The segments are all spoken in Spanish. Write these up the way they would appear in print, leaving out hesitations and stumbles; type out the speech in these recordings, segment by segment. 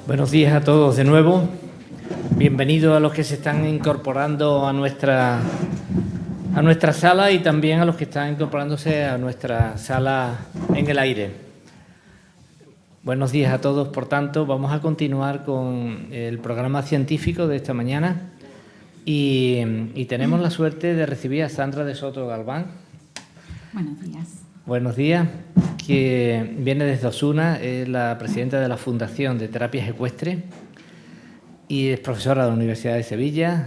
Buenos días a todos de nuevo. Bienvenidos a los que se están incorporando a nuestra sala y también a los que están incorporándose a nuestra sala en el aire. Buenos días a todos, por tanto, vamos a continuar con el programa científico de esta mañana y tenemos la suerte de recibir a Sandra de Soto Galván. Buenos días. Buenos días, que viene desde Osuna, es la presidenta de la Fundación de Terapias Ecuestres y es profesora de la Universidad de Sevilla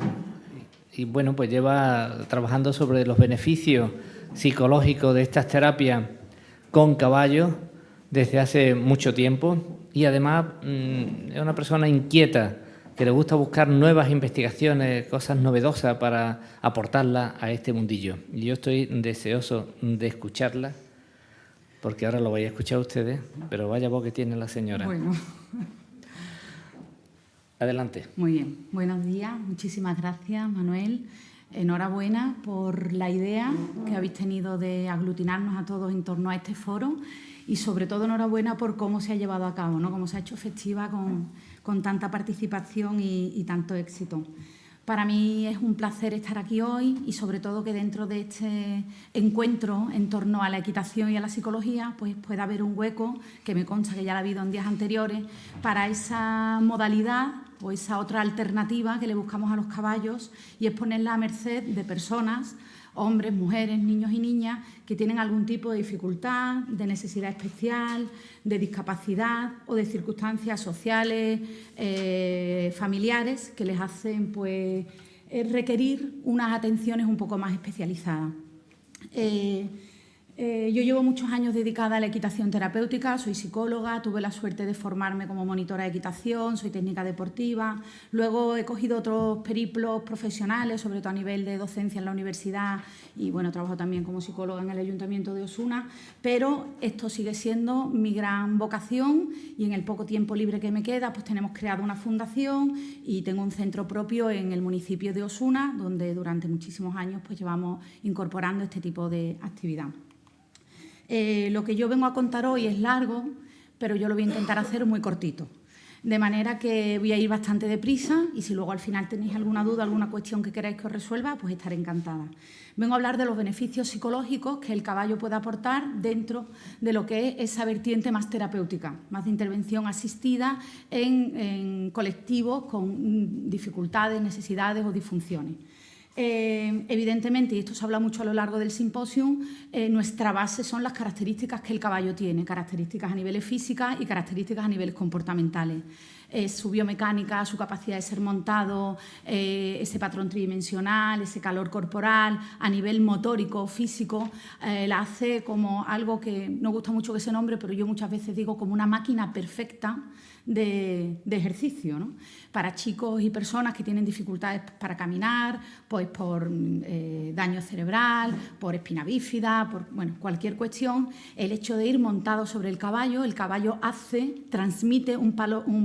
y bueno, pues lleva trabajando sobre los beneficios psicológicos de estas terapias con caballos desde hace mucho tiempo y además es una persona inquieta que le gusta buscar nuevas investigaciones, cosas novedosas para aportarlas a este mundillo. Y yo estoy deseoso de escucharla, porque ahora lo vais a escuchar ustedes, pero vaya voz que tiene la señora. Bueno. Adelante. Muy bien. Buenos días. Muchísimas gracias, Manuel. Enhorabuena por la idea que habéis tenido de aglutinarnos a todos en torno a este foro y sobre todo enhorabuena por cómo se ha llevado a cabo, ¿no? Cómo se ha hecho efectiva con tanta participación y tanto éxito. Para mí es un placer estar aquí hoy y sobre todo que dentro de este encuentro en torno a la equitación y a la psicología pues pueda haber un hueco, que me consta que ya lo ha habido en días anteriores, para esa modalidad o esa otra alternativa que le buscamos a los caballos y es ponerla a merced de personas, hombres, mujeres, niños y niñas que tienen algún tipo de dificultad, de necesidad especial, de discapacidad o de circunstancias sociales, familiares que les hacen pues, requerir unas atenciones un poco más especializadas. Yo llevo muchos años dedicada a la equitación terapéutica, soy psicóloga, tuve la suerte de formarme como monitora de equitación, soy técnica deportiva, luego he cogido otros periplos profesionales, sobre todo a nivel de docencia en la universidad y bueno, trabajo también como psicóloga en el Ayuntamiento de Osuna, pero esto sigue siendo mi gran vocación y en el poco tiempo libre que me queda pues tenemos creado una fundación y tengo un centro propio en el municipio de Osuna, donde durante muchísimos años pues llevamos incorporando este tipo de actividad. Lo que yo vengo a contar hoy es largo, pero yo lo voy a intentar hacer muy cortito. De manera que voy a ir bastante deprisa y si luego al final tenéis alguna duda, alguna cuestión que queráis que os resuelva, pues estaré encantada. Vengo a hablar de los beneficios psicológicos que el caballo puede aportar dentro de lo que es esa vertiente más terapéutica, más de intervención asistida en colectivos con dificultades, necesidades o disfunciones. Evidentemente, y esto se habla mucho a lo largo del simposio, nuestra base son las características que el caballo tiene, características a niveles físicas y características a niveles comportamentales. Su biomecánica, su capacidad de ser montado, ese patrón tridimensional, ese calor corporal, a nivel motórico, físico, la hace como algo que no gusta mucho que se nombre, pero yo muchas veces digo como una máquina perfecta de ejercicio, ¿no? Para chicos y personas que tienen dificultades para caminar, pues por daño cerebral, por espina bífida, por bueno, cualquier cuestión, el hecho de ir montado sobre el caballo transmite un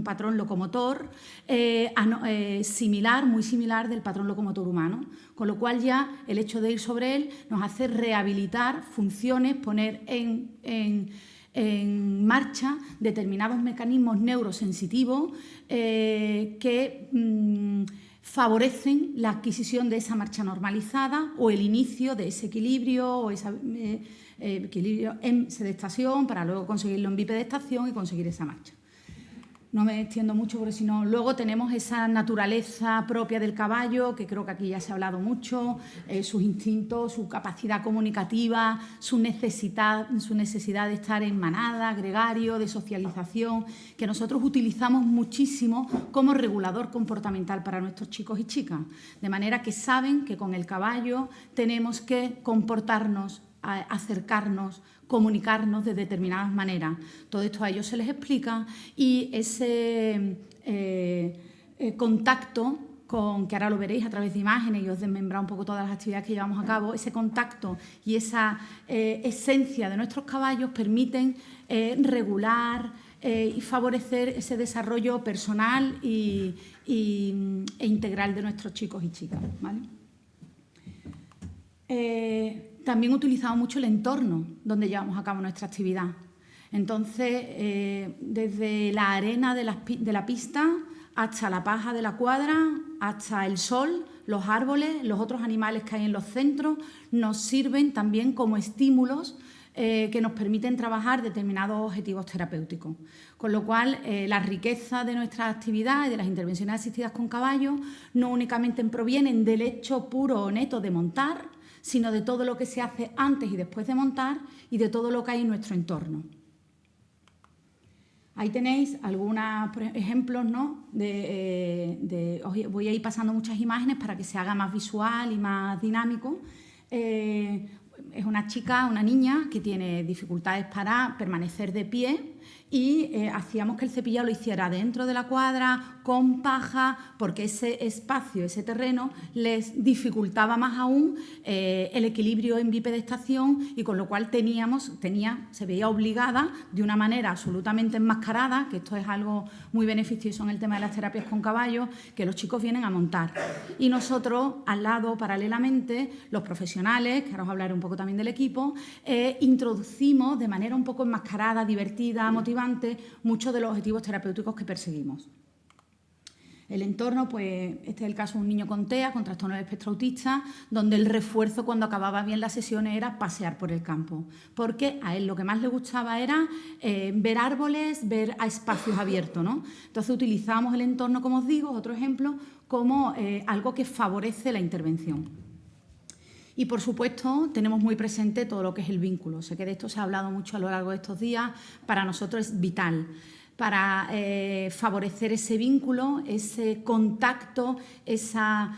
patrón locomotor muy similar del patrón locomotor humano, con lo cual ya el hecho de ir sobre él nos hace rehabilitar funciones, poner en marcha determinados mecanismos neurosensitivos que favorecen la adquisición de esa marcha normalizada o el inicio de ese equilibrio o ese equilibrio en sedestación para luego conseguirlo en bipedestación y conseguir esa marcha. No me extiendo mucho porque si no, luego tenemos esa naturaleza propia del caballo, que creo que aquí ya se ha hablado mucho, sus instintos, su capacidad comunicativa, su necesidad de estar en manada, gregario, de socialización, que nosotros utilizamos muchísimo como regulador comportamental para nuestros chicos y chicas. De manera que saben que con el caballo tenemos que comportarnos, acercarnos, comunicarnos de determinadas maneras. Todo esto a ellos se les explica y ese contacto, que ahora lo veréis a través de imágenes y os desmembrar un poco todas las actividades que llevamos a cabo, ese contacto y esa esencia de nuestros caballos permiten regular y favorecer ese desarrollo personal e integral de nuestros chicos y chicas, ¿vale? También utilizamos mucho el entorno donde llevamos a cabo nuestra actividad. Entonces, desde la arena de la pista hasta la paja de la cuadra, hasta el sol, los árboles, los otros animales que hay en los centros, nos sirven también como estímulos que nos permiten trabajar determinados objetivos terapéuticos. Con lo cual, la riqueza de nuestra actividad y de las intervenciones asistidas con caballos no únicamente provienen del hecho puro o neto de montar, sino de todo lo que se hace antes y después de montar y de todo lo que hay en nuestro entorno. Ahí tenéis algunos ejemplos, ¿no? Os voy a ir pasando muchas imágenes para que se haga más visual y más dinámico. Es una chica, una niña, que tiene dificultades para permanecer de pie y hacíamos que el cepillado lo hiciera dentro de la cuadra, con paja, porque ese espacio, ese terreno, les dificultaba más aún el equilibrio en bipedestación y con lo cual se veía obligada de una manera absolutamente enmascarada, que esto es algo muy beneficioso en el tema de las terapias con caballos, que los chicos vienen a montar. Y nosotros, al lado, paralelamente, los profesionales, que ahora os hablaré un poco también del equipo, introducimos de manera un poco enmascarada, divertida, motivante, muchos de los objetivos terapéuticos que perseguimos. El entorno, pues este es el caso de un niño con TEA, con trastorno de espectro autista, donde el refuerzo cuando acababa bien las sesiones era pasear por el campo, porque a él lo que más le gustaba era ver árboles, ver a espacios abiertos, ¿no? Entonces utilizamos el entorno, como os digo, otro ejemplo, como algo que favorece la intervención. Y, por supuesto, tenemos muy presente todo lo que es el vínculo. Sé que de esto se ha hablado mucho a lo largo de estos días. Para nosotros es vital para favorecer ese vínculo, ese contacto, esa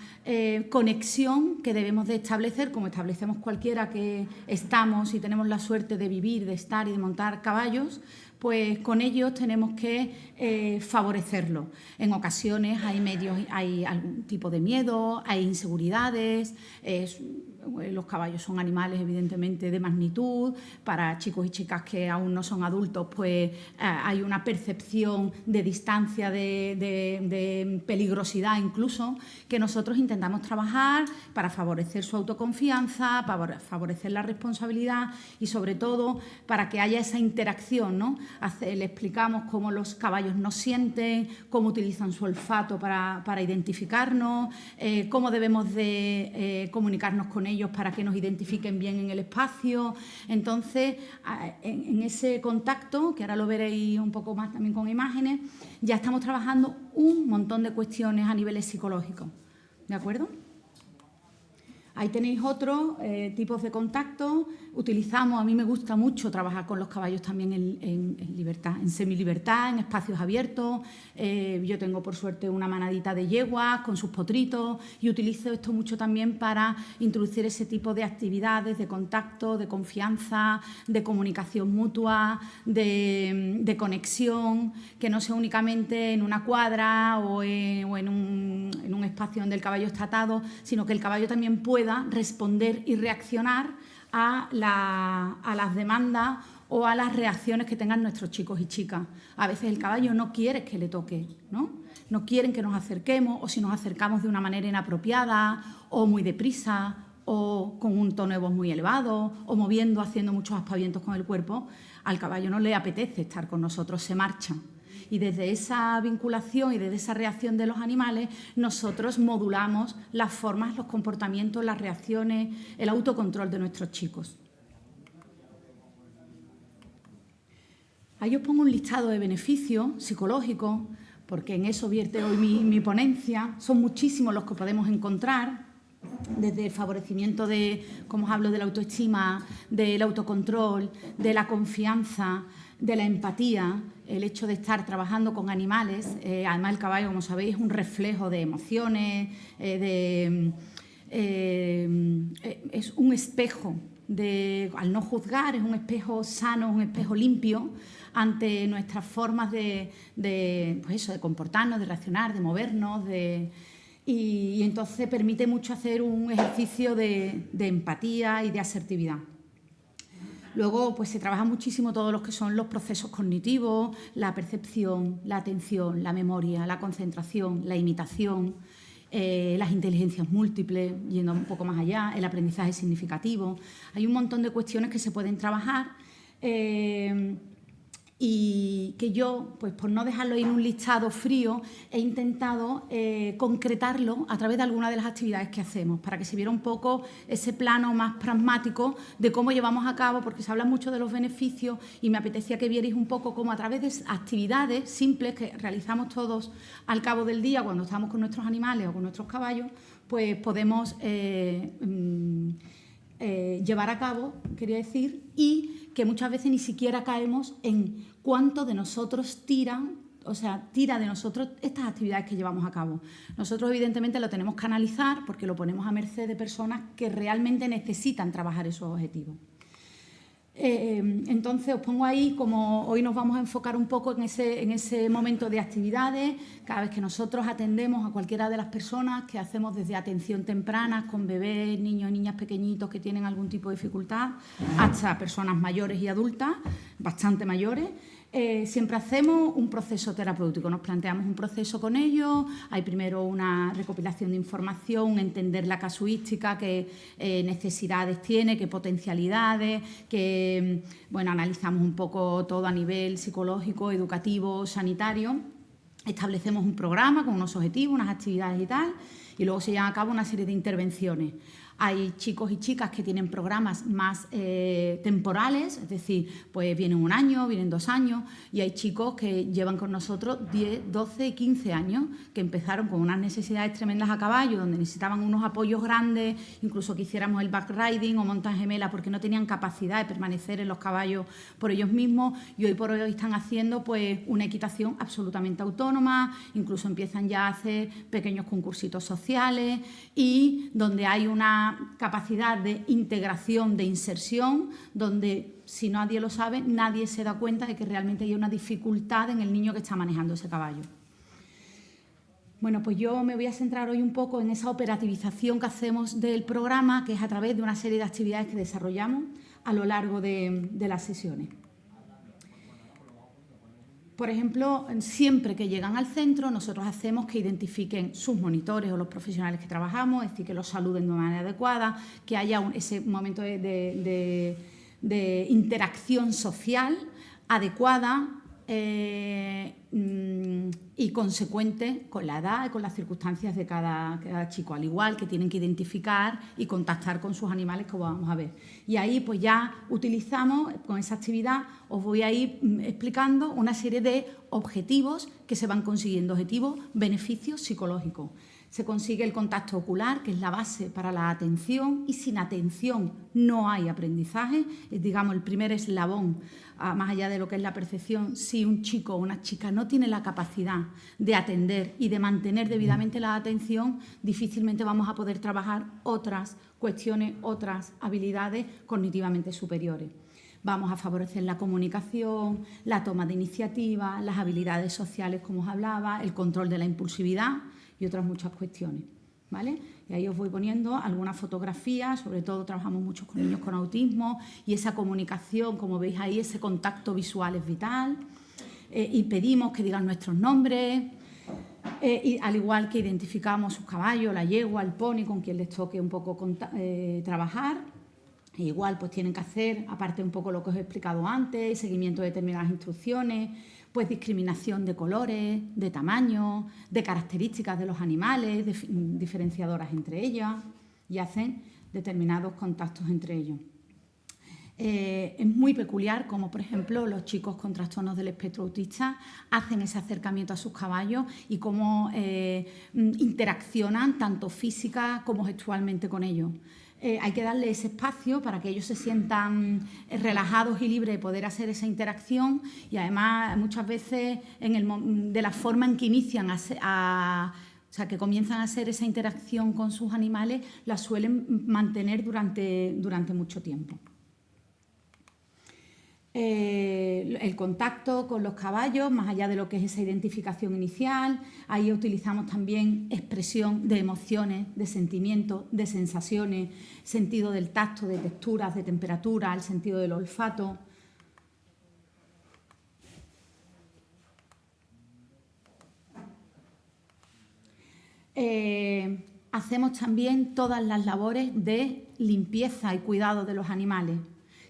conexión que debemos de establecer, como establecemos cualquiera que estamos y tenemos la suerte de vivir, de estar y de montar caballos, pues con ellos tenemos que favorecerlo. En ocasiones hay algún tipo de miedo, hay inseguridades. Los caballos son animales evidentemente de magnitud. Para chicos y chicas que aún no son adultos, pues hay una percepción de distancia, de peligrosidad incluso, que nosotros intentamos trabajar para favorecer su autoconfianza, para favorecer la responsabilidad y sobre todo para que haya esa interacción, ¿no? Le explicamos cómo los caballos nos sienten, cómo utilizan su olfato para identificarnos, cómo debemos de comunicarnos con ellos para que nos identifiquen bien en el espacio. Entonces, en ese contacto, que ahora lo veréis un poco más también con imágenes, ya estamos trabajando un montón de cuestiones a niveles psicológicos. ¿De acuerdo? Ahí tenéis otros tipos de contacto. A mí me gusta mucho trabajar con los caballos también en libertad, en semilibertad, en espacios abiertos. Yo tengo, por suerte, una manadita de yeguas con sus potritos y utilizo esto mucho también para introducir ese tipo de actividades de contacto, de confianza, de comunicación mutua, de conexión, que no sea únicamente en una cuadra o en un espacio donde el caballo está atado, sino que el caballo también pueda responder y reaccionar a las demandas o a las reacciones que tengan nuestros chicos y chicas. A veces el caballo no quiere que le toque, ¿no? No quieren que nos acerquemos, o si nos acercamos de una manera inapropiada o muy deprisa o con un tono de voz muy elevado o haciendo muchos aspavientos con el cuerpo, al caballo no le apetece estar con nosotros, se marcha. Y desde esa vinculación y desde esa reacción de los animales, nosotros modulamos las formas, los comportamientos, las reacciones, el autocontrol de nuestros chicos. Ahí os pongo un listado de beneficios psicológicos, porque en eso vierte hoy mi ponencia. Son muchísimos los que podemos encontrar, desde el favorecimiento como os hablo, de la autoestima, del autocontrol, de la confianza, de la empatía, el hecho de estar trabajando con animales. Además, el caballo, como sabéis, es un reflejo de emociones, es un espejo, al no juzgar, es un espejo sano, un espejo limpio ante nuestras formas de comportarnos, de reaccionar, de movernos, y entonces permite mucho hacer un ejercicio de empatía y de asertividad. Luego, pues se trabaja muchísimo todos los que son los procesos cognitivos, la percepción, la atención, la memoria, la concentración, la imitación, las inteligencias múltiples, yendo un poco más allá, el aprendizaje significativo. Hay un montón de cuestiones que se pueden trabajar y que yo, pues por no dejarlo en un listado frío, he intentado concretarlo a través de algunas de las actividades que hacemos, para que se viera un poco ese plano más pragmático de cómo llevamos a cabo, porque se habla mucho de los beneficios y me apetecía que vierais un poco cómo a través de actividades simples que realizamos todos al cabo del día cuando estamos con nuestros animales o con nuestros caballos, pues podemos llevar a cabo, quería decir, y que muchas veces ni siquiera caemos en cuánto de nosotros tira de nosotros estas actividades que llevamos a cabo. Nosotros, evidentemente, lo tenemos que analizar porque lo ponemos a merced de personas que realmente necesitan trabajar esos objetivos. Entonces, os pongo ahí, como hoy nos vamos a enfocar un poco en ese momento de actividades, cada vez que nosotros atendemos a cualquiera de las personas que hacemos desde atención temprana con bebés, niños y niñas pequeñitos que tienen algún tipo de dificultad, hasta personas mayores y adultas, bastante mayores, siempre hacemos un proceso terapéutico, nos planteamos un proceso con ellos, hay primero una recopilación de información, entender la casuística, qué necesidades tiene, qué potencialidades, analizamos un poco todo a nivel psicológico, educativo, sanitario, establecemos un programa con unos objetivos, unas actividades y tal, y luego se llevan a cabo una serie de intervenciones. Hay chicos y chicas que tienen programas más temporales, es decir, pues vienen 1 año, vienen 2 años, y hay chicos que llevan con nosotros 10, 12 y 15 años, que empezaron con unas necesidades tremendas a caballo, donde necesitaban unos apoyos grandes, incluso que hiciéramos el backriding o monta gemela, porque no tenían capacidad de permanecer en los caballos por ellos mismos, y hoy por hoy están haciendo pues una equitación absolutamente autónoma, incluso empiezan ya a hacer pequeños concursitos sociales, y donde hay una capacidad de integración, de inserción, donde, si nadie lo sabe, nadie se da cuenta de que realmente hay una dificultad en el niño que está manejando ese caballo. Bueno, pues yo me voy a centrar hoy un poco en esa operativización que hacemos del programa, que es a través de una serie de actividades que desarrollamos a lo largo de las sesiones. Por ejemplo, siempre que llegan al centro, nosotros hacemos que identifiquen sus monitores o los profesionales que trabajamos, es decir, que los saluden de manera adecuada, que haya ese momento de interacción social adecuada y consecuente con la edad y con las circunstancias de cada chico, al igual que tienen que identificar y contactar con sus animales, como vamos a ver. Y ahí pues ya utilizamos, con esa actividad, os voy a ir explicando una serie de objetivos que se van consiguiendo, objetivos, beneficios psicológicos. Se consigue el contacto ocular, que es la base para la atención, y sin atención no hay aprendizaje, es, digamos, el primer eslabón, más allá de lo que es la percepción. Si un chico o una chica no tiene la capacidad de atender y de mantener debidamente la atención, difícilmente vamos a poder trabajar otras cuestiones, otras habilidades cognitivamente superiores. Vamos a favorecer la comunicación, la toma de iniciativa, las habilidades sociales, como os hablaba, el control de la impulsividad y otras muchas cuestiones, ¿vale? Y ahí os voy poniendo algunas fotografías, sobre todo trabajamos mucho con niños con autismo, y esa comunicación, como veis ahí, ese contacto visual es vital, y pedimos que digan nuestros nombres, y al igual que identificamos sus caballos, la yegua, el pony, con quien les toque un poco trabajar. E igual pues tienen que hacer, aparte un poco lo que os he explicado antes, seguimiento de determinadas instrucciones, pues discriminación de colores, de tamaño, de características de los animales, diferenciadoras entre ellas, y hacen determinados contactos entre ellos. Es muy peculiar como, por ejemplo, los chicos con trastornos del espectro autista hacen ese acercamiento a sus caballos y cómo interaccionan tanto física como gestualmente con ellos. Hay que darle ese espacio para que ellos se sientan relajados y libres de poder hacer esa interacción, y además muchas veces de la forma en que inician que comienzan a hacer esa interacción con sus animales, la suelen mantener durante mucho tiempo. El contacto con los caballos, más allá de lo que es esa identificación inicial, ahí utilizamos también expresión de emociones, de sentimientos, de sensaciones, sentido del tacto, de texturas, de temperatura, el sentido del olfato. Hacemos también todas las labores de limpieza y cuidado de los animales.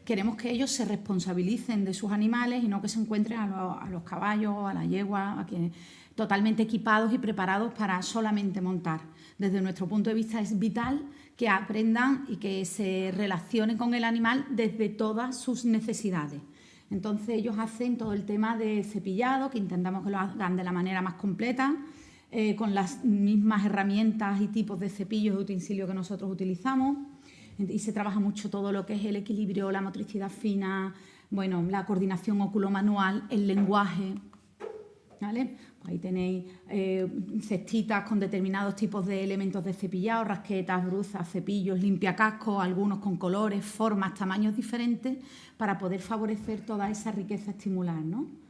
queremos que ellos se responsabilicen de sus animales y no que se encuentren a los caballos, a la yegua, totalmente equipados y preparados para solamente montar. Desde nuestro punto de vista es vital que aprendan y que se relacionen con el animal desde todas sus necesidades. Entonces ellos hacen todo el tema de cepillado, que intentamos que lo hagan de la manera más completa, con las mismas herramientas y tipos de cepillos y utensilios que nosotros utilizamos. Y se trabaja mucho todo lo que es el equilibrio, la motricidad fina, bueno, la coordinación óculo-manual, el lenguaje, ¿vale? Pues ahí tenéis cestitas con determinados tipos de elementos de cepillado, rasquetas, bruzas, cepillos, limpiacascos, algunos con colores, formas, tamaños diferentes, para poder favorecer toda esa riqueza estimular, ¿no?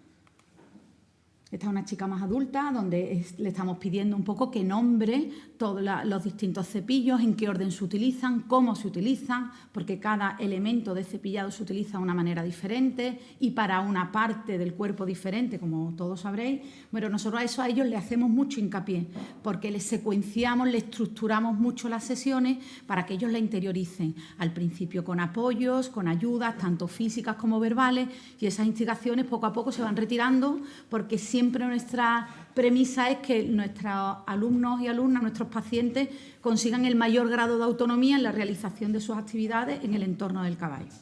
Esta es una chica más adulta, donde le estamos pidiendo un poco que nombre todos los distintos cepillos, en qué orden se utilizan, cómo se utilizan, porque cada elemento de cepillado se utiliza de una manera diferente y para una parte del cuerpo diferente, como todos sabréis. Bueno, nosotros a ellos le hacemos mucho hincapié, porque les secuenciamos, les estructuramos mucho las sesiones para que ellos la interioricen. Al principio con apoyos, con ayudas, tanto físicas como verbales, y esas instigaciones poco a poco se van retirando, porque siempre nuestra premisa es que nuestros alumnos y alumnas, nuestros pacientes, consigan el mayor grado de autonomía en la realización de sus actividades en el entorno del caballo.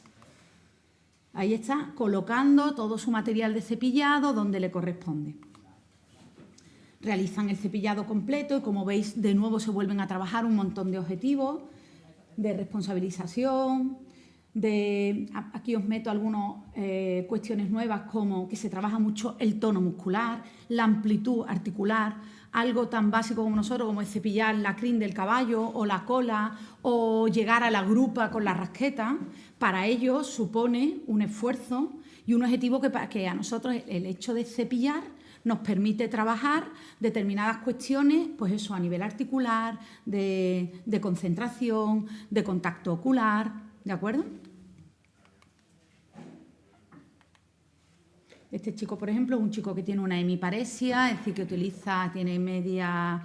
Ahí está, colocando todo su material de cepillado donde le corresponde. Realizan el cepillado completo y, como veis, de nuevo se vuelven a trabajar un montón de objetivos, de responsabilización. Aquí os meto algunas cuestiones nuevas, como que se trabaja mucho el tono muscular, la amplitud articular, algo tan básico como nosotros, como es cepillar la crin del caballo o la cola o llegar a la grupa con la rasqueta. Para ellos supone un esfuerzo y un objetivo que a nosotros el hecho de cepillar nos permite trabajar determinadas cuestiones, pues eso, a nivel articular, de concentración, de contacto ocular. ¿De acuerdo? Este chico, por ejemplo, es un chico que tiene una hemiparesia, es decir, que tiene media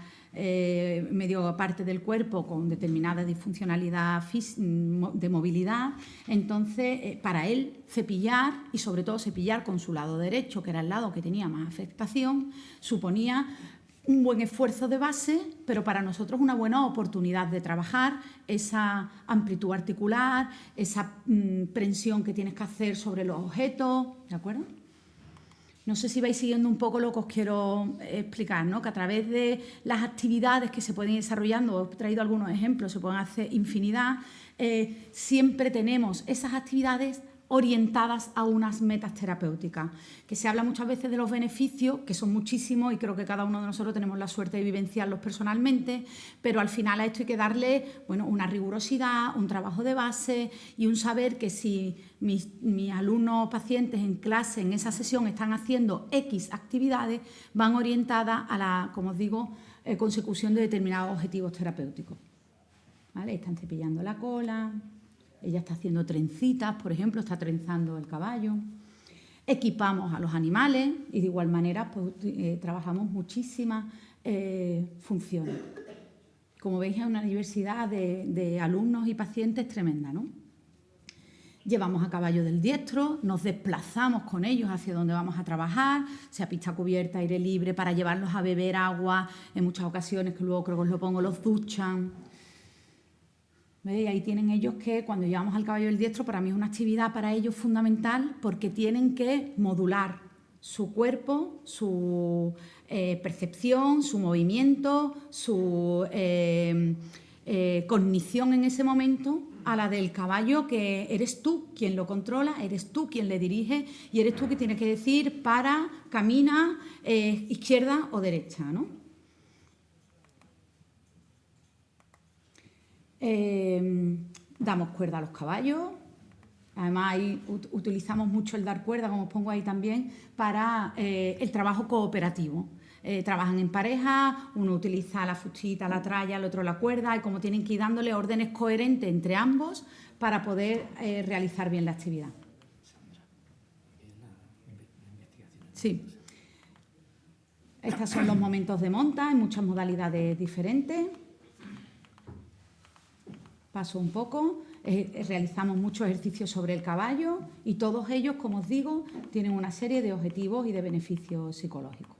parte del cuerpo con determinada disfuncionalidad de movilidad. Entonces, para él, cepillar, y sobre todo cepillar con su lado derecho, que era el lado que tenía más afectación, suponía un buen esfuerzo de base, pero para nosotros una buena oportunidad de trabajar esa amplitud articular, esa prensión que tienes que hacer sobre los objetos, ¿de acuerdo? No sé si vais siguiendo un poco lo que os quiero explicar, ¿no? Que a través de las actividades que se pueden ir desarrollando, os he traído algunos ejemplos, se pueden hacer infinidad, siempre tenemos esas actividades orientadas a unas metas terapéuticas, que se habla muchas veces de los beneficios, que son muchísimos y creo que cada uno de nosotros tenemos la suerte de vivenciarlos personalmente, pero al final a esto hay que darle, bueno, una rigurosidad, un trabajo de base y un saber que si mis alumnos o pacientes en clase, en esa sesión, están haciendo X actividades, van orientadas a la, como os digo, consecución de determinados objetivos terapéuticos. ¿Vale? Están cepillando la cola. Ella está haciendo trencitas, por ejemplo, está trenzando el caballo. Equipamos a los animales y de igual manera pues, trabajamos muchísimas funciones. Como veis, es una diversidad de alumnos y pacientes tremenda, ¿no? Llevamos a caballo del diestro, nos desplazamos con ellos hacia donde vamos a trabajar, sea pista cubierta, aire libre, para llevarlos a beber agua. En muchas ocasiones, que luego creo que os lo pongo, los duchan. ¿Veis? Ahí tienen ellos que, cuando llevamos al caballo del diestro, para mí es una actividad para ellos fundamental, porque tienen que modular su cuerpo, su percepción, su movimiento, su cognición en ese momento a la del caballo, que eres tú quien lo controla, eres tú quien le dirige y eres tú que tienes que decir para, camina, izquierda o derecha, ¿no? Damos cuerda a los caballos. Además, ahí utilizamos mucho el dar cuerda, como os pongo ahí también, para el trabajo cooperativo. Trabajan en pareja, uno utiliza la fuchita, la tralla, el otro la cuerda, y como tienen que ir dándole órdenes coherentes entre ambos para poder realizar bien la actividad. Sí. Estos son los momentos de monta en muchas modalidades diferentes. Paso un poco. realizamos muchos ejercicios sobre el caballo y todos ellos, como os digo, tienen una serie de objetivos y de beneficios psicológicos.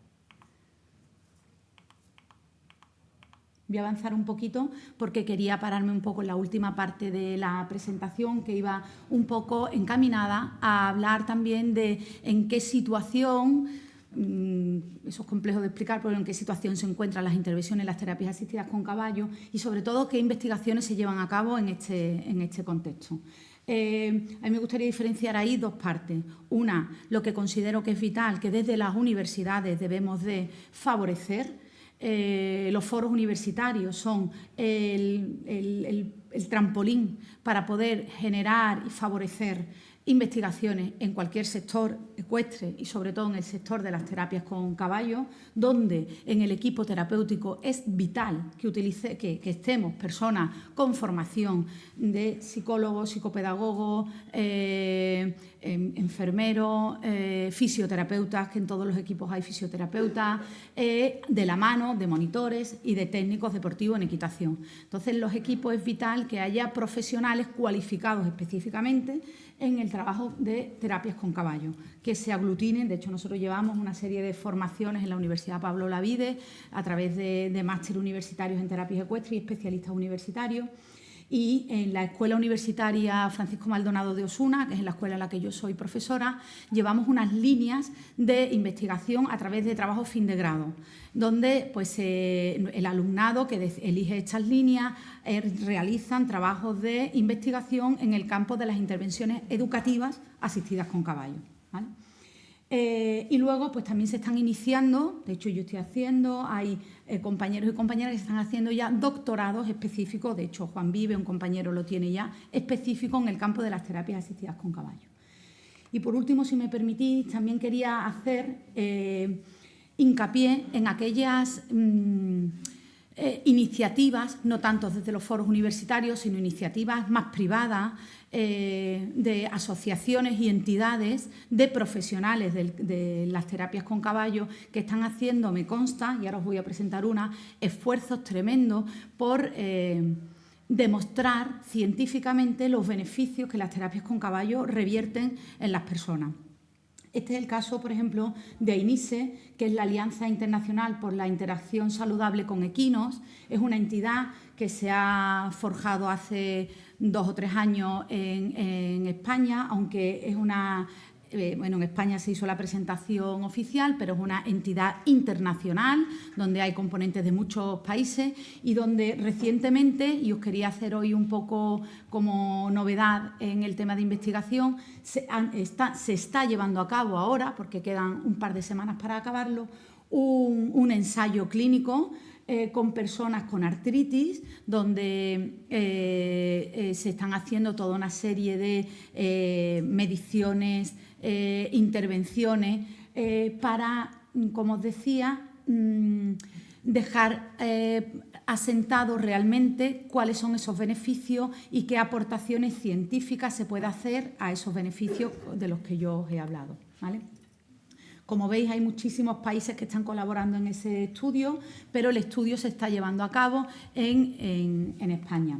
Voy a avanzar un poquito porque quería pararme un poco en la última parte de la presentación, que iba un poco encaminada a hablar también de en qué situación, eso es complejo de explicar, pero en qué situación se encuentran las intervenciones, las terapias asistidas con caballo y sobre todo qué investigaciones se llevan a cabo en este contexto. A mí me gustaría diferenciar ahí dos partes. Una, lo que considero que es vital, que desde las universidades debemos de favorecer. Los foros universitarios son el trampolín para poder generar y favorecer investigaciones en cualquier sector ecuestre y sobre todo en el sector de las terapias con caballo, donde en el equipo terapéutico es vital que estemos personas con formación de psicólogos, psicopedagogos, enfermeros, fisioterapeutas, que en todos los equipos hay fisioterapeutas, de la mano de monitores y de técnicos deportivos en equitación. Entonces, en los equipos es vital que haya profesionales cualificados específicamente en el trabajo de terapias con caballo, que se aglutinen. De hecho, nosotros llevamos una serie de formaciones en la Universidad Pablo Olavide a través de máster universitarios en terapias ecuestres y especialistas universitarios. Y en la Escuela Universitaria Francisco Maldonado de Osuna, que es la escuela en la que yo soy profesora, llevamos unas líneas de investigación a través de trabajo fin de grado, donde pues, el alumnado que elige estas líneas realizan trabajos de investigación en el campo de las intervenciones educativas asistidas con caballo, ¿vale? Y luego pues también se están iniciando, de hecho yo estoy haciendo, hay compañeros y compañeras que están haciendo ya doctorados específicos, de hecho Juan Vive, un compañero, lo tiene ya, específico en el campo de las terapias asistidas con caballo. Y por último, si me permitís, también quería hacer hincapié en aquellas iniciativas, no tanto desde los foros universitarios, sino iniciativas más privadas, de asociaciones y entidades de profesionales de las terapias con caballo que están haciendo, me consta, y ahora os voy a presentar una, esfuerzos tremendos por demostrar científicamente los beneficios que las terapias con caballo revierten en las personas. Este es el caso, por ejemplo, de AINISE, que es la Alianza Internacional por la Interacción Saludable con Equinos. Es una entidad que se ha forjado hace 2 o 3 años en España, aunque es una... bueno, en España se hizo la presentación oficial, pero es una entidad internacional donde hay componentes de muchos países y donde recientemente, y os quería hacer hoy un poco como novedad en el tema de investigación, se está llevando a cabo ahora, porque quedan un par de semanas para acabarlo, un ensayo clínico con personas con artritis, donde se están haciendo toda una serie de mediciones, intervenciones para, como os decía, dejar asentado realmente cuáles son esos beneficios y qué aportaciones científicas se puede hacer a esos beneficios de los que yo os he hablado, ¿vale? Como veis, hay muchísimos países que están colaborando en ese estudio, pero el estudio se está llevando a cabo en España.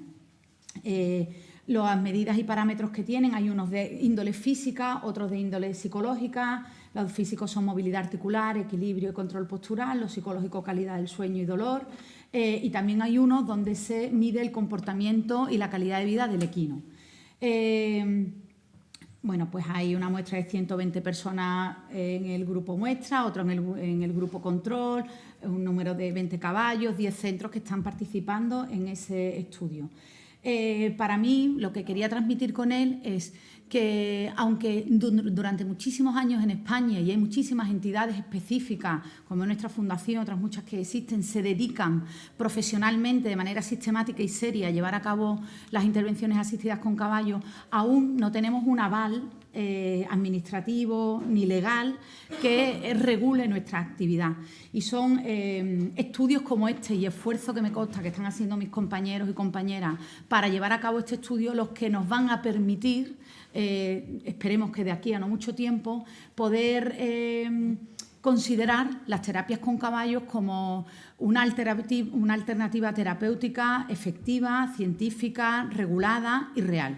Las medidas y parámetros que tienen, hay unos de índole física, otros de índole psicológica. Los físicos son movilidad articular, equilibrio y control postural, los psicológicos calidad del sueño y dolor, y también hay unos donde se mide el comportamiento y la calidad de vida del equino. Bueno, pues hay una muestra de 120 personas en el grupo muestra, otro en el grupo control, un número de 20 caballos, 10 centros que están participando en ese estudio. Para mí, lo que quería transmitir con él es que, aunque durante muchísimos años en España, y hay muchísimas entidades específicas, como nuestra fundación, otras muchas que existen, se dedican profesionalmente, de manera sistemática y seria, a llevar a cabo las intervenciones asistidas con caballo, aún no tenemos un aval administrativo ni legal que regule nuestra actividad. Y son estudios como este y esfuerzos que me consta que están haciendo mis compañeros y compañeras para llevar a cabo este estudio los que nos van a permitir, esperemos que de aquí a no mucho tiempo, poder considerar las terapias con caballos como una alternativa terapéutica efectiva, científica, regulada y real.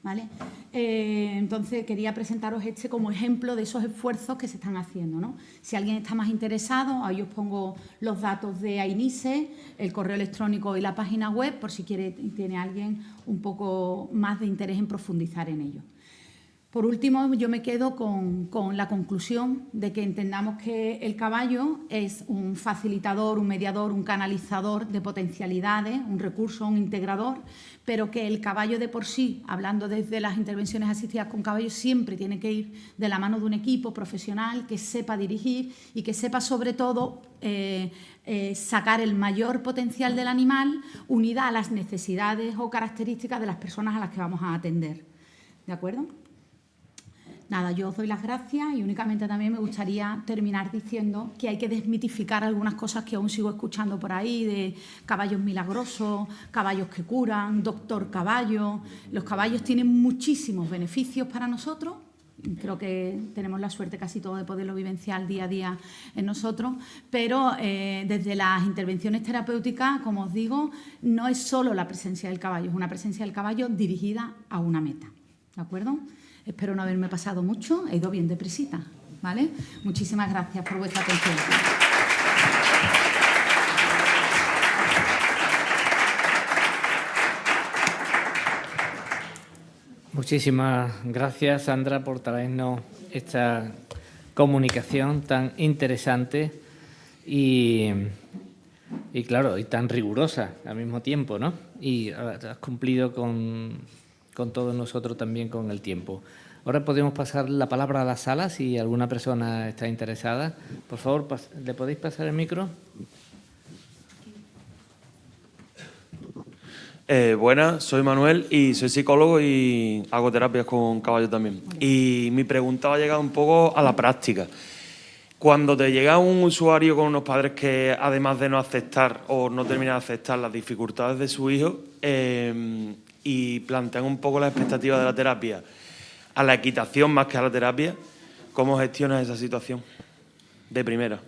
¿Vale? Entonces, quería presentaros este como ejemplo de esos esfuerzos que se están haciendo, ¿no? Si alguien está más interesado, ahí os pongo los datos de AINISE, el correo electrónico y la página web, por si tiene alguien un poco más de interés en profundizar en ello. Por último, yo me quedo con la conclusión de que entendamos que el caballo es un facilitador, un mediador, un canalizador de potencialidades, un recurso, un integrador, pero que el caballo de por sí, hablando desde las intervenciones asistidas con caballos, siempre tiene que ir de la mano de un equipo profesional que sepa dirigir y que sepa sobre todo sacar el mayor potencial del animal unida a las necesidades o características de las personas a las que vamos a atender. ¿De acuerdo? Nada, yo os doy las gracias y únicamente también me gustaría terminar diciendo que hay que desmitificar algunas cosas que aún sigo escuchando por ahí de caballos milagrosos, caballos que curan, doctor caballo. Los caballos tienen muchísimos beneficios para nosotros. Creo que tenemos la suerte casi todo de poderlo vivenciar día a día en nosotros, pero desde las intervenciones terapéuticas, como os digo, no es solo la presencia del caballo, es una presencia del caballo dirigida a una meta. ¿De acuerdo? Espero no haberme pasado mucho, he ido bien deprisita, ¿vale? Muchísimas gracias por vuestra atención. Muchísimas gracias, Sandra, por traernos esta comunicación tan interesante y claro, y tan rigurosa al mismo tiempo, ¿no? Y has cumplido con todos nosotros también con el tiempo. Ahora podemos pasar la palabra a la sala si alguna persona está interesada. Por favor, ¿le podéis pasar el micro? Buenas, soy Manuel y soy psicólogo y hago terapias con caballos también. Y mi pregunta va a llegar un poco a la práctica. Cuando te llega un usuario con unos padres que, además de no aceptar o no terminan de aceptar las dificultades de su hijo, y plantean un poco las expectativas de la terapia a la equitación más que a la terapia, ¿cómo gestionas esa situación de primera?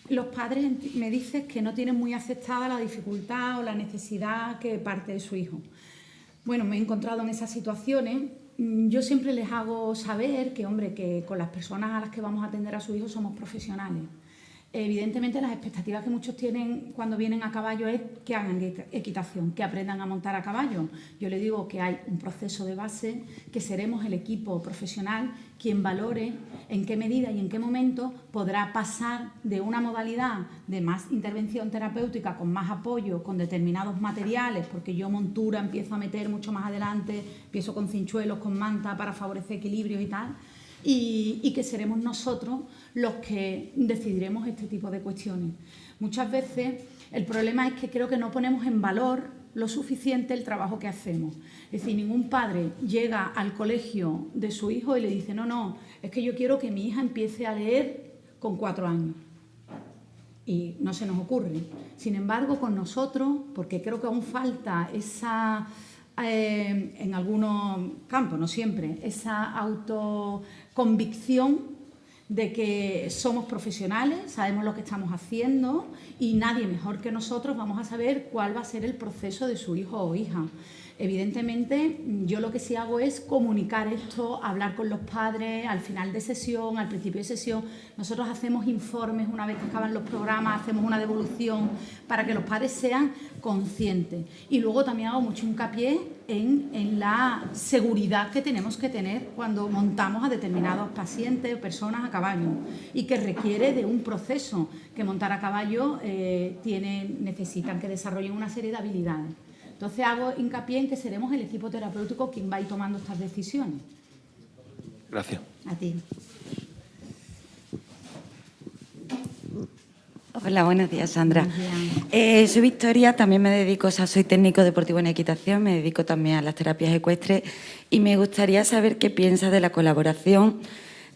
Los padres me dicen que no tienen muy aceptada la dificultad o la necesidad que parte de su hijo. Bueno, me he encontrado en esas situaciones. Yo siempre les hago saber que, hombre, que con las personas a las que vamos a atender a su hijo somos profesionales. Evidentemente, las expectativas que muchos tienen cuando vienen a caballo es que hagan equitación, que aprendan a montar a caballo. Yo les digo que hay un proceso de base, que seremos el equipo profesional quien valore en qué medida y en qué momento podrá pasar de una modalidad de más intervención terapéutica, con más apoyo, con determinados materiales, porque yo montura empiezo a meter mucho más adelante, empiezo con cinchuelos, con manta para favorecer equilibrios y tal, y que seremos nosotros los que decidiremos este tipo de cuestiones. Muchas veces el problema es que creo que no ponemos en valor lo suficiente el trabajo que hacemos. Es decir, ningún padre llega al colegio de su hijo y le dice no, es que yo quiero que mi hija empiece a leer con 4 años. Y no se nos ocurre. Sin embargo, con nosotros, porque creo que aún falta esa... en algunos campos, no siempre, esa autoconvicción de que somos profesionales, sabemos lo que estamos haciendo y nadie mejor que nosotros vamos a saber cuál va a ser el proceso de su hijo o hija. Evidentemente, yo lo que sí hago es comunicar esto, hablar con los padres al final de sesión, al principio de sesión. Nosotros hacemos informes una vez que acaban los programas, hacemos una devolución para que los padres sean conscientes. Y luego también hago mucho hincapié en la seguridad que tenemos que tener cuando montamos a determinados pacientes o personas a caballo y que requiere de un proceso que montar a caballo necesitan que desarrollen una serie de habilidades. Entonces hago hincapié en que seremos el equipo terapéutico quien va a ir tomando estas decisiones. Gracias. A ti. Hola, buenos días, Sandra. Buenos días. Soy Victoria, también me dedico, soy técnico deportivo en equitación, me dedico también a las terapias ecuestres y me gustaría saber qué piensas de la colaboración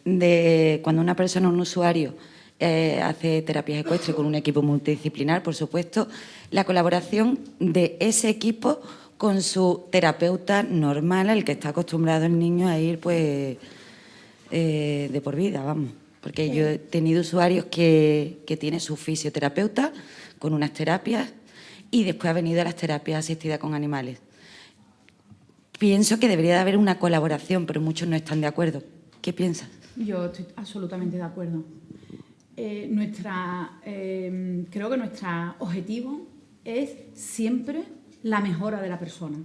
de cuando una persona, un usuario, hace terapias ecuestres con un equipo multidisciplinar, por supuesto, la colaboración de ese equipo con su terapeuta normal, al que está acostumbrado el niño a ir, pues, de por vida, vamos. Porque yo he tenido usuarios que tienen su fisioterapeuta con unas terapias y después ha venido a las terapias asistidas con animales. Pienso que debería de haber una colaboración, pero muchos no están de acuerdo. ¿Qué piensas? Yo estoy absolutamente de acuerdo. Creo que nuestro objetivo es siempre la mejora de la persona.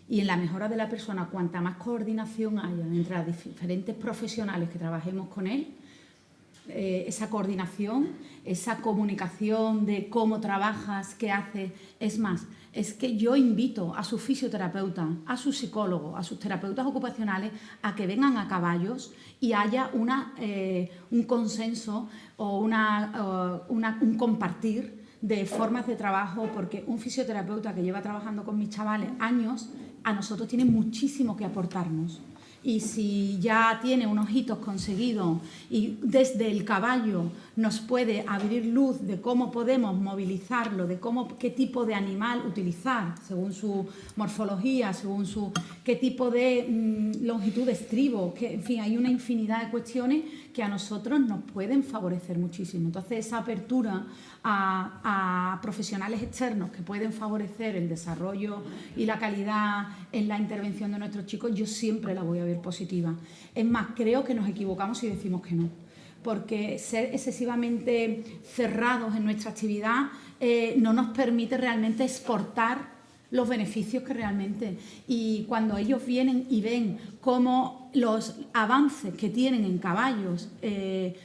Y en la mejora de la persona, cuanta más coordinación haya entre las diferentes profesionales que trabajemos con él, esa coordinación, esa comunicación de cómo trabajas, qué haces. Es más, es que yo invito a sus fisioterapeutas, a sus psicólogos, a sus terapeutas ocupacionales a que vengan a Caballos y haya un consenso o un compartir de formas de trabajo, porque un fisioterapeuta que lleva trabajando con mis chavales años, a nosotros tiene muchísimo que aportarnos. Y si ya tiene unos hitos conseguidos y desde el caballo nos puede abrir luz de cómo podemos movilizarlo, de qué tipo de animal utilizar, según su morfología, según qué tipo de longitud de estribo, en fin, hay una infinidad de cuestiones que a nosotros nos pueden favorecer muchísimo. Entonces, esa apertura a profesionales externos que pueden favorecer el desarrollo y la calidad en la intervención de nuestros chicos, yo siempre la voy a ver positiva. Es más, creo que nos equivocamos si decimos que no, porque ser excesivamente cerrados en nuestra actividad no nos permite realmente exportar los beneficios que realmente... Y cuando ellos vienen y ven cómo los avances que tienen en caballos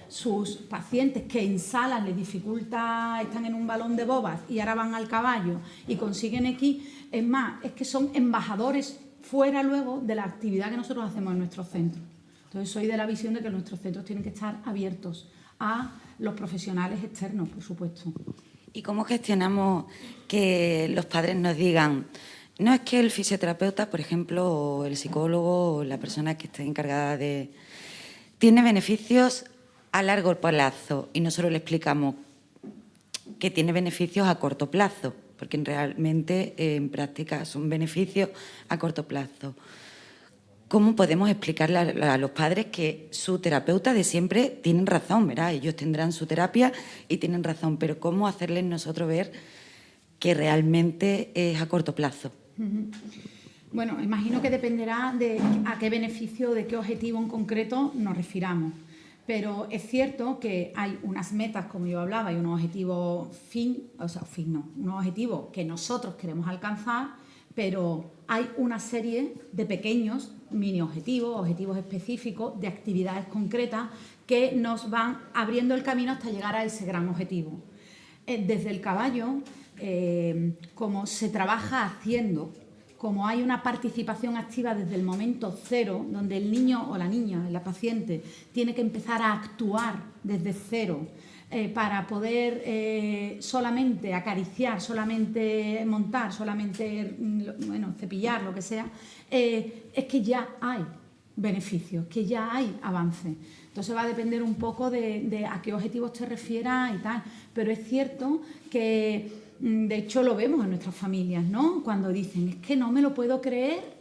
sus pacientes que en salas les dificulta, están en un balón de bobas y ahora van al caballo y consiguen X, es más, es que son embajadores fuera luego de la actividad que nosotros hacemos en nuestros centros. Entonces soy de la visión de que nuestros centros tienen que estar abiertos a los profesionales externos, por supuesto. ¿Y cómo gestionamos que los padres nos digan, no es que el fisioterapeuta, por ejemplo, o el psicólogo o la persona que esté encargada de... tiene beneficios a largo plazo y nosotros le explicamos que tiene beneficios a corto plazo, porque realmente en práctica son beneficios a corto plazo? ¿Cómo podemos explicarle a los padres que su terapeuta de siempre tienen razón, ¿verdad? Ellos tendrán su terapia y tienen razón, pero ¿cómo hacerles nosotros ver que realmente es a corto plazo? Bueno, imagino que dependerá de a qué beneficio, de qué objetivo en concreto nos refiramos. Pero es cierto que hay unas metas, como yo hablaba, y unos objetivos unos objetivos que nosotros queremos alcanzar, pero hay una serie de pequeños mini objetivos específicos, de actividades concretas que nos van abriendo el camino hasta llegar a ese gran objetivo. Desde el caballo, como se trabaja haciendo, como hay una participación activa desde el momento cero, donde el niño o la niña, la paciente, tiene que empezar a actuar desde cero, para poder solamente acariciar, solamente montar, solamente cepillar, lo que sea, es que ya hay beneficios, que ya hay avance. Entonces va a depender un poco de a qué objetivos te refieras y tal, pero es cierto que, de hecho, lo vemos en nuestras familias, ¿no? Cuando dicen, es que no me lo puedo creer,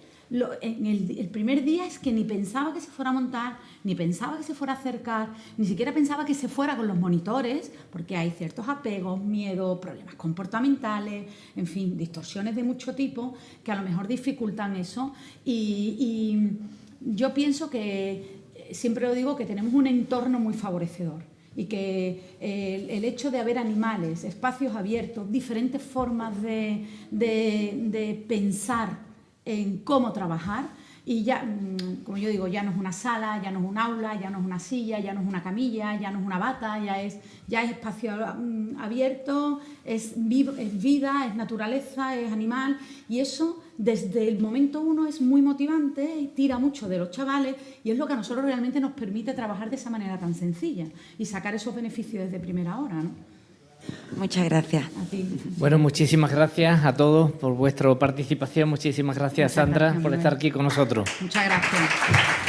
en el primer día es que ni pensaba que se fuera a montar, ni pensaba que se fuera a acercar, ni siquiera pensaba que se fuera con los monitores, porque hay ciertos apegos, miedos, problemas comportamentales, en fin, distorsiones de mucho tipo que a lo mejor dificultan eso. Y yo pienso que, siempre lo digo, que tenemos un entorno muy favorecedor y que el hecho de haber animales, espacios abiertos, diferentes formas de pensar en cómo trabajar, y ya, como yo digo, ya no es una sala, ya no es un aula, ya no es una silla, ya no es una camilla, ya no es una bata, ya es espacio abierto, es vida, es naturaleza, es animal, y eso desde el momento uno es muy motivante y tira mucho de los chavales, y es lo que a nosotros realmente nos permite trabajar de esa manera tan sencilla y sacar esos beneficios desde primera hora, ¿no? Muchas gracias. A ti. Bueno, muchísimas gracias a todos por vuestra participación. Muchísimas gracias, Sandra, por estar aquí con nosotros. Muchas gracias.